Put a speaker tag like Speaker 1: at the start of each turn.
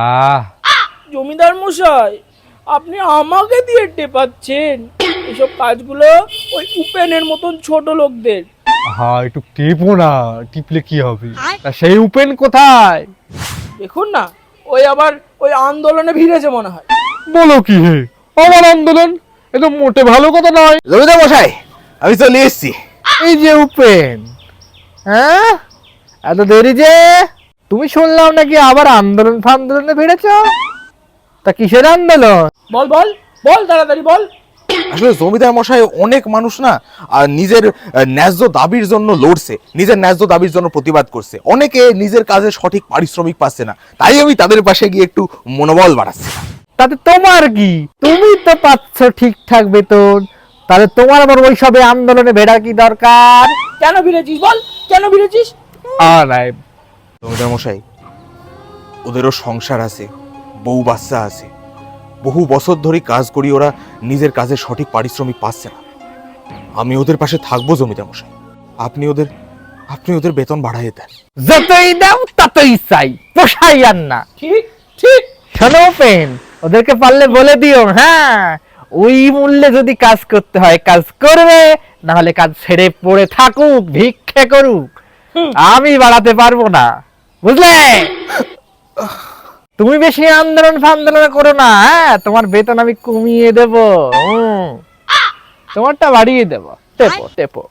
Speaker 1: আহ
Speaker 2: জমিদার মশাই, আপনি আমাকে দিয়ে টেপাচ্ছেন? এসব কাজগুলো ওই উপেনের মতন ছোট লোকদের।
Speaker 1: হ্যাঁ, একটু টিপো না, টিপলে কি হবে? তা সেই উপেন কোথায়?
Speaker 2: দেখুন না, ওই আবার ওই আন্দোলনে ভিড়েছে মনে হয়।
Speaker 1: বলো কি হে, আমার আন্দোলন? এ তো মোটে ভালো কথা নয়।
Speaker 3: জমিদার মশাই, আমি চলে এসেছি।
Speaker 1: এই যে উপেন, হ্যাঁ, এত দেরি যে? তুমি শুনলাম নাকি আবার আন্দোলন ফান্দোলনে ভিড়েছ? তা কিসের আন্দোলন?
Speaker 2: বল বল বল, তাড়াতাড়ি বল।
Speaker 3: আসলে জমিদার মশাই, অনেক মানুষ না আর নিজের ন্যায্য দাবির জন্য লড়ছে, নিজের ন্যায্য দাবির জন্য প্রতিবাদ করছে। অনেকে নিজের কাজে সঠিক পারিশ্রমিক পাচ্ছে না, তাই আমি তাদের পাশে গিয়ে একটু মনোবল বাড়াচ্ছি।
Speaker 1: তাতে তোমার কি? তুমি তো পাচ্ছ ঠিকঠাক বেতন, তাহলে তোমার আবার ওই সবে আন্দোলনে ভেড়ার কি দরকার?
Speaker 2: কেন ভিড়েছিস বল, কেন ভিড়েছিস?
Speaker 3: জমিদার মশাই, ওদেরও সংসার আছে, বউ বাচ্চা আছে, বহু বছর ধরে কাজ করি, ওরা নিজের কাজে সঠিক পারিশ্রমিক পাচ্ছে না। আমি ওদের পাশে থাকবো জমিদার মশাই। আপনি ওদের বেতন বাড়াইয়ে দেন।
Speaker 1: যতই দাও ততই চাই, পোষাই আর না।
Speaker 2: ঠিক ঠিক।
Speaker 1: শোনো পেন, ওদেরকে পারলে বলে দিও, হ্যাঁ, ওই মূল্যে যদি কাজ করতে হয় কাজ করবে, না হলে কাজ ছেড়ে পড়ে থাকুক, ভিক্ষে করুক, আমি বাড়াতে পারবো না, বুঝলে? তুমি বেশি আন্দোলন ফান্দোলন করো না, হ্যাঁ, তোমার বেতন আমি কমিয়ে দেব, তোমারটা বাড়িয়ে দেব। টেপো টেপো।